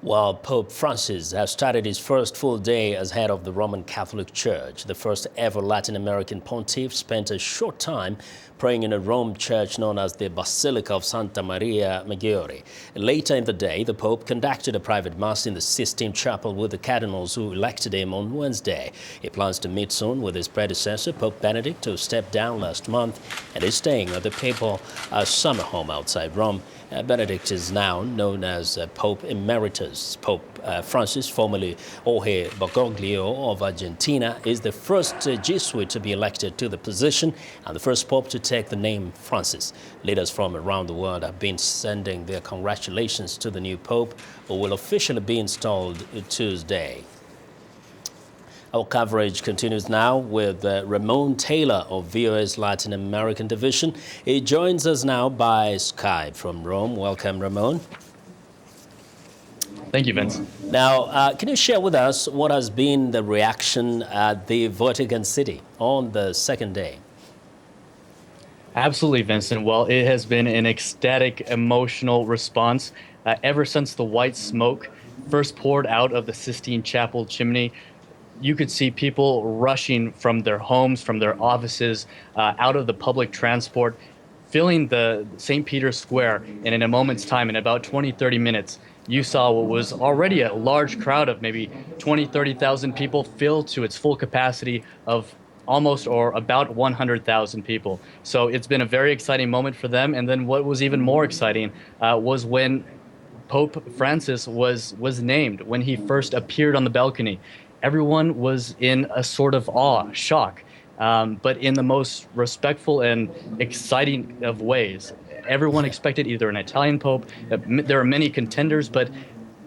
Well, Pope Francis has started his first full day as head of the Roman Catholic Church. The first ever Latin American pontiff spent a short time praying in a Rome church known as the Basilica of Santa Maria Maggiore. Later in the day, the Pope conducted a private mass in the Sistine Chapel with the cardinals who elected him on Wednesday. He plans to meet soon with his predecessor, Pope Benedict, who stepped down last month and is staying at the papal summer home outside Rome. Benedict is now known as Pope Emeritus. Pope Francis, formerly Jorge Bergoglio of Argentina, is the first Jesuit to be elected to the position and the first Pope to take the name Francis. Leaders from around the world have been sending their congratulations to the new Pope, who will officially be installed Tuesday. Our coverage continues now with Ramon Taylor of VOA's Latin American division. He joins us now by Skype from Rome. Welcome, Ramon. Thank you, Vincent. Now, can you share with us what has been the reaction at the Vatican City on the second day? Absolutely, Vincent. Well, it has been an ecstatic, emotional response ever since the white smoke first poured out of the Sistine Chapel chimney. You could see people rushing from their homes, from their offices, out of the public transport, filling the St. Peter's Square. And in a moment's time, in about 20, 30 minutes, you saw what was already a large crowd of maybe 20, 30,000 people filled to its full capacity of almost or about 100,000 people. So it's been a very exciting moment for them. And then what was even more exciting was when Pope Francis was named, when he first appeared on the balcony. Everyone was in a sort of awe, shock, but in the most respectful and exciting of ways. Everyone expected either an Italian pope. There are many contenders, but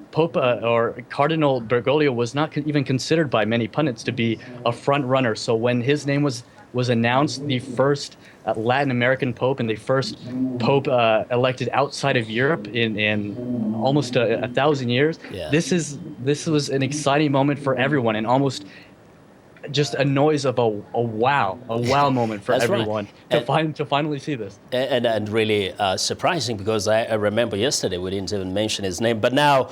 Pope or Cardinal Bergoglio was not even considered by many pundits to be a front runner. So when his name was announced, the first Latin American pope and the first pope elected outside of Europe in almost a thousand years. Yeah. This was an exciting moment for everyone, and almost just a noise of a wow moment for everyone right. to finally see this. And really surprising, because I remember yesterday we didn't even mention his name. But now,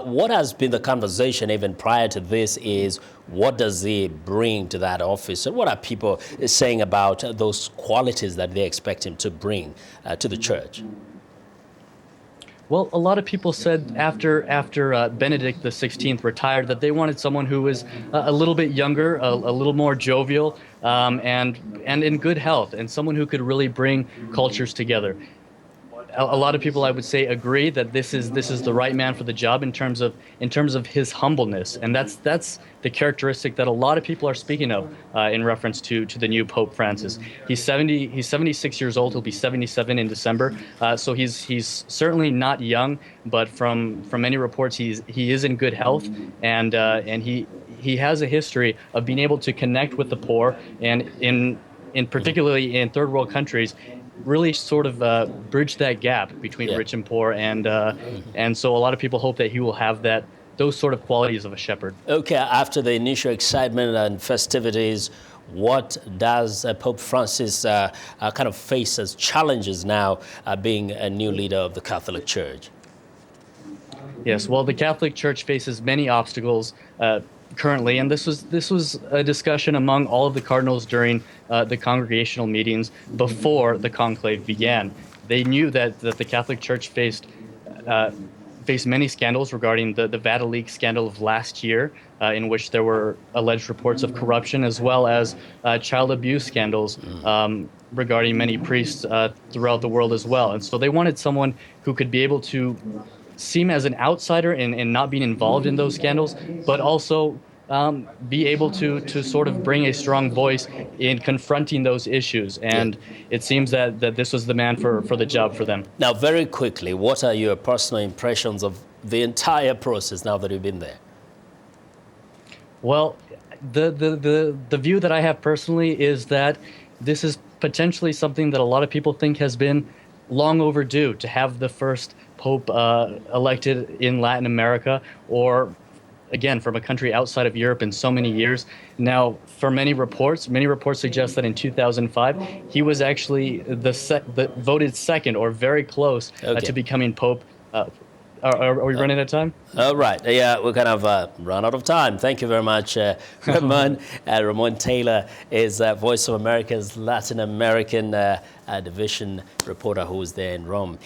what has been the conversation even prior to this is, what does he bring to that office? And what are people saying about those qualities that they expect him to bring to the church? Well, a lot of people said after Benedict XVI retired that they wanted someone who was a little bit younger, a little more jovial, and in good health, and someone who could really bring cultures together. A lot of people, I would say, agree that this is the right man for the job in terms of his humbleness, and that's the characteristic that a lot of people are speaking of in reference to the new Pope Francis. He's 76 years old. He'll be 77 in December. So he's certainly not young, but from many reports, he is in good health, and he has a history of being able to connect with the poor, and in particularly in third world countries, really sort of bridge that gap between rich and poor, and so a lot of people hope that he will have those sort of qualities of a shepherd. Okay, after the initial excitement and festivities, what does Pope Francis kind of face as challenges now, being a new leader of the Catholic Church? Yes, well, the Catholic Church faces many obstacles currently, and this was a discussion among all of the cardinals during the congregational meetings before the conclave began. They knew that the Catholic Church faced many scandals regarding the Vatileaks scandal of last year, in which there were alleged reports of corruption, as well as child abuse scandals regarding many priests throughout the world as well. And so they wanted someone who could be able to seem as an outsider and not being involved in those scandals, but also be able to sort of bring a strong voice in confronting those issues. And it seems that this was the man for the job for them. Now, very quickly, what are your personal impressions of the entire process now that you've been there? Well, the view that I have personally is that this is potentially something that a lot of people think has been long overdue, to have the first Pope elected in Latin America, or again from a country outside of Europe, in so many years. Now, for many reports suggest that in 2005 he was actually the voted second, or very close to becoming Pope Are we running out of time? All right. Yeah, we're kind of run out of time. Thank you very much, Ramon. Ramon Taylor is Voice of America's Latin American division reporter who is there in Rome.